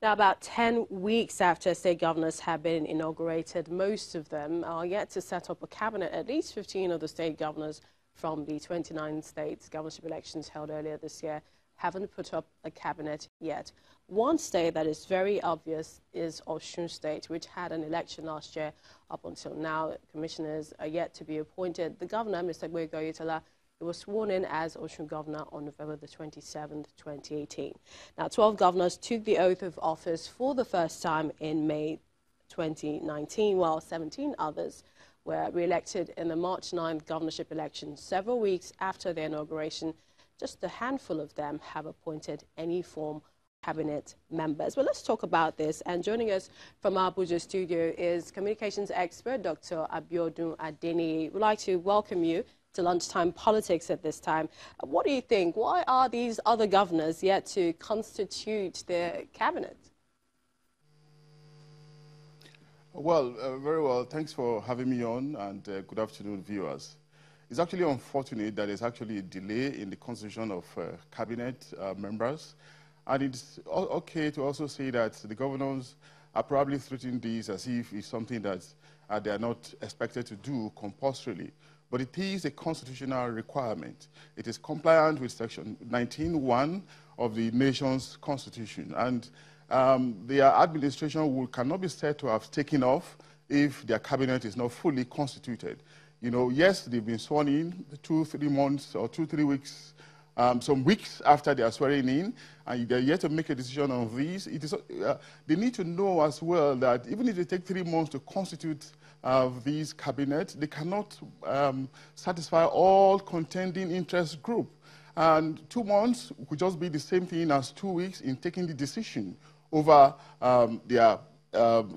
Now, about 10 weeks after state governors have been inaugurated, most of them are yet to set up a cabinet. At least 15 of the state governors from the 29 states governorship elections held earlier this year haven't put up a cabinet yet. One state that is very obvious is Osun State, which had an election last year. Up until now, commissioners are yet to be appointed. The governor, Mr. Gboyega, he was sworn in as Osun governor on November the 27th, 2018. Now, 12 governors took the oath of office for the first time in May 2019, while 17 others were re-elected in the March 9th governorship election. Several weeks after their inauguration, just a handful of them have appointed any form of cabinet members. Well, let's talk about this. And joining us from our Abuja studio is communications expert Dr. Abiodun Adeniyi. We'd like to welcome you to Lunchtime Politics at this time. What do you think? Why are these other governors yet to constitute their cabinet? Well, very well. Thanks for having me on, and good afternoon, viewers. It's actually unfortunate that there's actually a delay in the constitution of cabinet members. And it's okay to also say that the governors are probably treating this as if it's something that they are not expected to do compulsorily. But it is a constitutional requirement. It is compliant with Section 19(1) of the nation's constitution. And their administration cannot be said to have taken off if their cabinet is not fully constituted. You know, yes, they've been sworn in 2-3 months or 2-3 weeks, some weeks after they are swearing in, and they're yet to make a decision on these. They need to know as well that even if they take 3 months to constitute these cabinets, they cannot satisfy all contending interest groups. And 2 months could just be the same thing as 2 weeks in taking the decision over their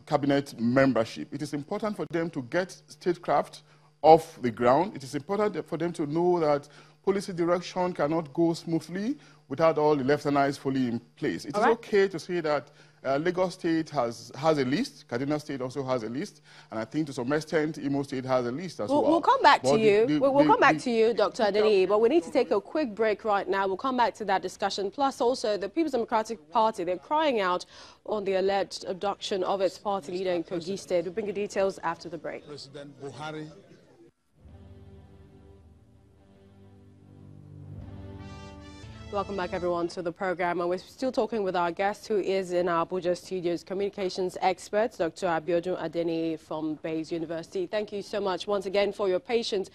cabinet membership. It is important for them to get statecraft off the ground. It is important for them to know that policy direction cannot go smoothly without all the left and eyes fully in place. It is okay to say that Lagos State has a list, Kaduna State also has a list, and I think to some extent Imo State has a list as well. We'll come back to you. We'll come back to you, Dr. Adeniyi, but we need to take a quick break right now. We'll come back to that discussion. Plus also the People's Democratic Party, they're crying out on the alleged abduction of its party leader in Kogi State. We'll bring you details after the break. President Buhari. Welcome back, everyone, to the program. And we're still talking with our guest, who is in our Abuja studios, communications expert, Dr. Abiodun Adeniyi from Bayes University. Thank you so much once again for your patience.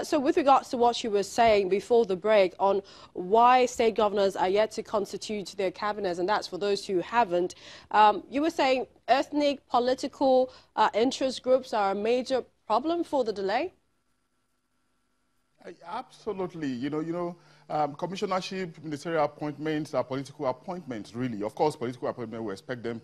So with regards to what you were saying before the break on why state governors are yet to constitute their cabinets, and that's for those who haven't, you were saying ethnic, political interest groups are a major problem for the delay? Absolutely. Commissionership, ministerial appointments are political appointments, really. Of course, political appointments, we expect them.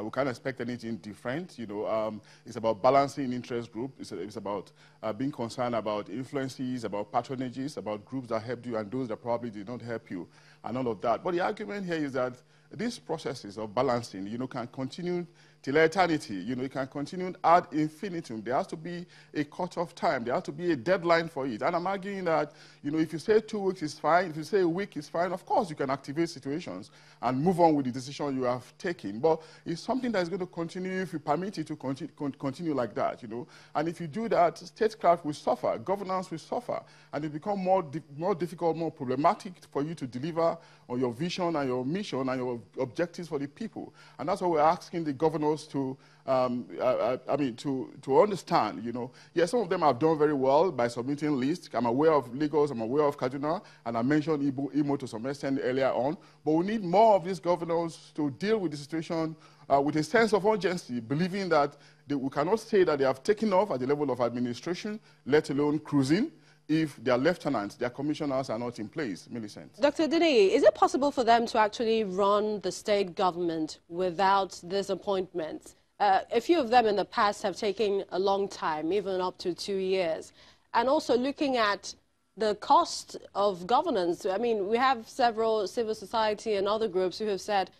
We can't expect anything different. It's about balancing interest groups. It's about being concerned about influences, about patronages, about groups that helped you and those that probably did not help you, and all of that. But the argument here is that these processes of balancing, can continue till eternity. It can continue ad infinitum. There has to be a cut-off time. There has to be a deadline for it. And I'm arguing that, if you say 2 weeks is fine, if you say a week is fine, of course you can activate situations and move on with the decision you have taken. But it's something that is going to continue if you permit it to continue like that, And if you do that, statecraft will suffer, governance will suffer, and it becomes more difficult, more problematic for you to deliver on your vision and your mission and your objectives for the people. And that's what we're asking the governors to understand. Yes, some of them have done very well by submitting lists. I'm aware of Lagos, I'm aware of Kaduna, and I mentioned Imo to some extent earlier on. But we need more of these governors to deal with the situation with a sense of urgency, believing that we cannot say that they have taken off at the level of administration, let alone cruising, if their lieutenants, their commissioners are not in place. Millicent. Dr. Adeniyi, is it possible for them to actually run the state government without this appointment? A few of them in the past have taken a long time, even up to 2 years. And also looking at the cost of governance, we have several civil society and other groups who have said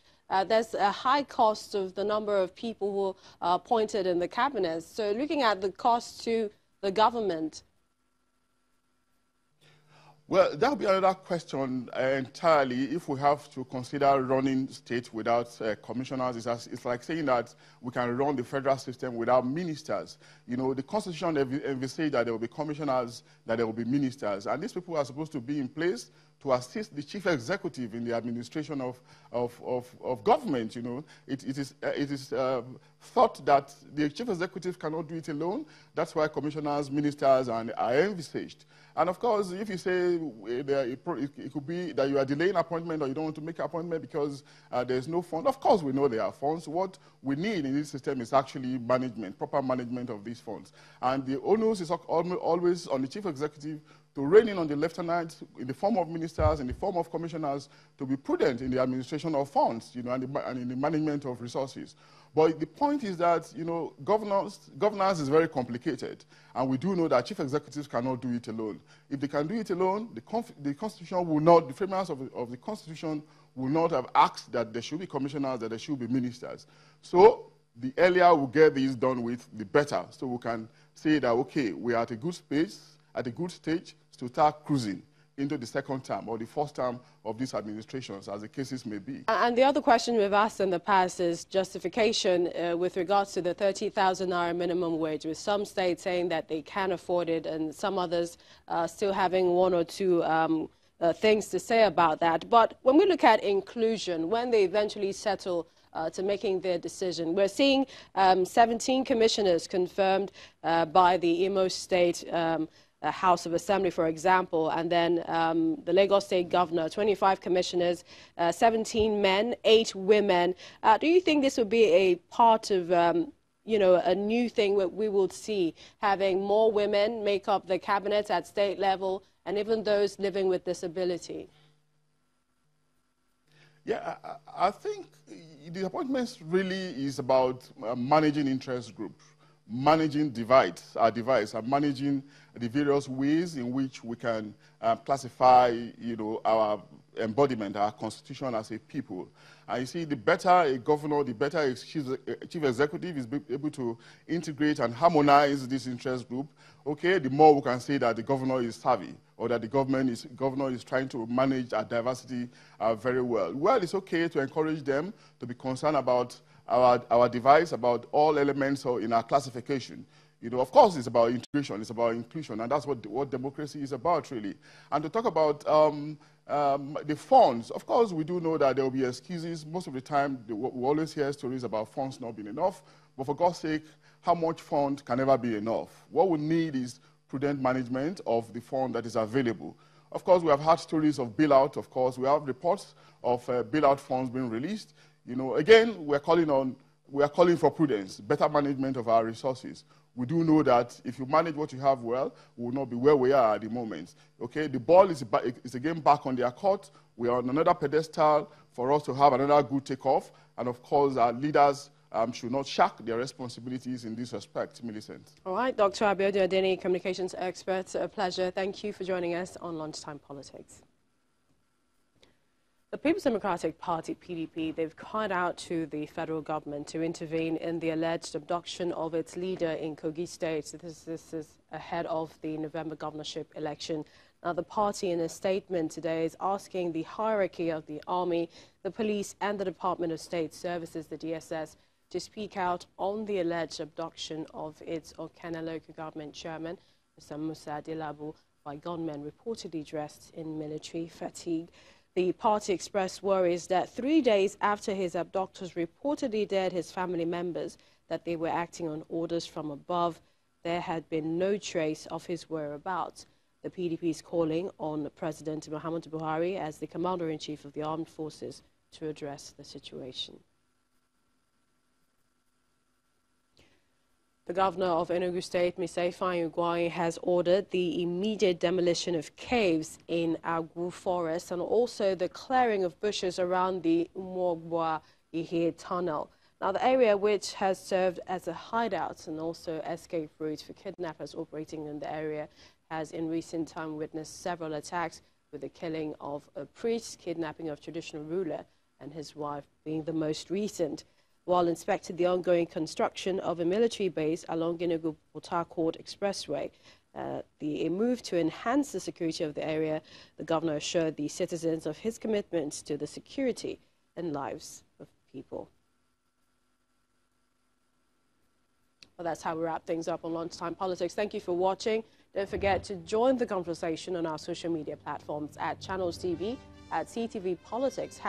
there's a high cost of the number of people who are appointed in the cabinet. So looking at the cost to the government. Well, that would be another question entirely if we have to consider running state without commissioners. It's like saying that we can run the federal system without ministers. You know, the Constitution envisages that there will be commissioners, that there will be ministers, and these people are supposed to be in place to assist the chief executive in the administration of government. You know, it is thought that the chief executive cannot do it alone. That's why commissioners, ministers, are envisaged. And of course, if you say it could be that you are delaying appointment or you don't want to make an appointment because there's no fund, of course we know there are funds. What we need in this system is actually management, proper management of these funds. And the onus is always on the chief executive to rein in on the lieutenants in the form of ministers, in the form of commissioners, to be prudent in the administration of funds, you know, and in the management of resources. But the point is that, you know, governance is very complicated, and we do know that chief executives cannot do it alone. If they can do it alone, the Constitution will not, the framers of the Constitution will not have asked that there should be commissioners, that there should be ministers. So the earlier we get these done with, the better. So we can say that, okay, we are at a good space, at a good stage to start cruising into the second term or the first term of these administrations, as the cases may be. And the other question we've asked in the past is justification with regards to the 30,000 naira minimum wage, with some states saying that they can afford it and some others still having one or two things to say about that. But when we look at inclusion, when they eventually settle to making their decision, we're seeing 17 commissioners confirmed by the Imo State House of Assembly, for example, and then the Lagos State Governor, 25 commissioners, 17 men, 8 women. Do you think this would be a part of, you know, a new thing that we will see, having more women make up the cabinet at state level and even those living with disability? Yeah, I think the appointments really is about managing interest groups, managing our divides, and managing the various ways in which we can classify, you know, our embodiment, our constitution as a people. And you see, the better a governor, the better a chief executive is able to integrate and harmonize this interest group, okay, the more we can say that the governor is savvy, or that the governor is trying to manage our diversity very well. Well, it's okay to encourage them to be concerned about our device, about all elements in our classification. You know, of course, it's about integration, it's about inclusion, and that's what democracy is about, really. And to talk about the funds, of course, we do know that there will be excuses. Most of the time, we always hear stories about funds not being enough, but for God's sake, how much fund can never be enough? What we need is prudent management of the fund that is available. Of course, we have had stories of bailout, of course. We have reports of bailout funds being released. You know, again, we are calling for prudence, better management of our resources. We do know that if you manage what you have well, we will not be where we are at the moment. Okay, the ball is again back on their court. We are on another pedestal for us to have another good takeoff. And of course, our leaders should not shirk their responsibilities in this respect, Millicent. All right, Dr. Abiodun Adeni, communications expert, a pleasure. Thank you for joining us on Lunchtime Politics. The People's Democratic Party, PDP, they've cried out to the federal government to intervene in the alleged abduction of its leader in Kogi State. This is ahead of the November governorship election. Now, the party in a statement today is asking the hierarchy of the army, the police and the Department of State Services, the DSS, to speak out on the alleged abduction of its Okene local government chairman, Mr. Musa Adelabu, by gunmen reportedly dressed in military fatigue. The party expressed worries that 3 days after his abductors reportedly dared his family members that they were acting on orders from above, there had been no trace of his whereabouts. The PDP is calling on President Muhammadu Buhari as the Commander-in-Chief of the Armed Forces to address the situation. The governor of Enugu State, Mr. Ifeanyi Ugwuanyi, has ordered the immediate demolition of caves in Agwu Forest and also the clearing of bushes around the Umuogboa Ihe Tunnel. Now, the area, which has served as a hideout and also escape route for kidnappers operating in the area, has in recent time witnessed several attacks, with the killing of a priest, kidnapping of traditional ruler and his wife being the most recent. While inspecting the ongoing construction of a military base along Enugu-Port Harcourt Expressway, A move to enhance the security of the area. The governor assured the citizens of his commitment to the security and lives of people. Well, that's how we wrap things up on Lunchtime Politics. Thank you for watching. Don't forget to join the conversation on our social media platforms at Channels TV, at CTV Politics,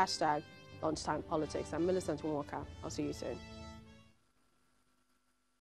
#Lunchtime Politics. I'm Millicent Nwaka. I'll see you soon.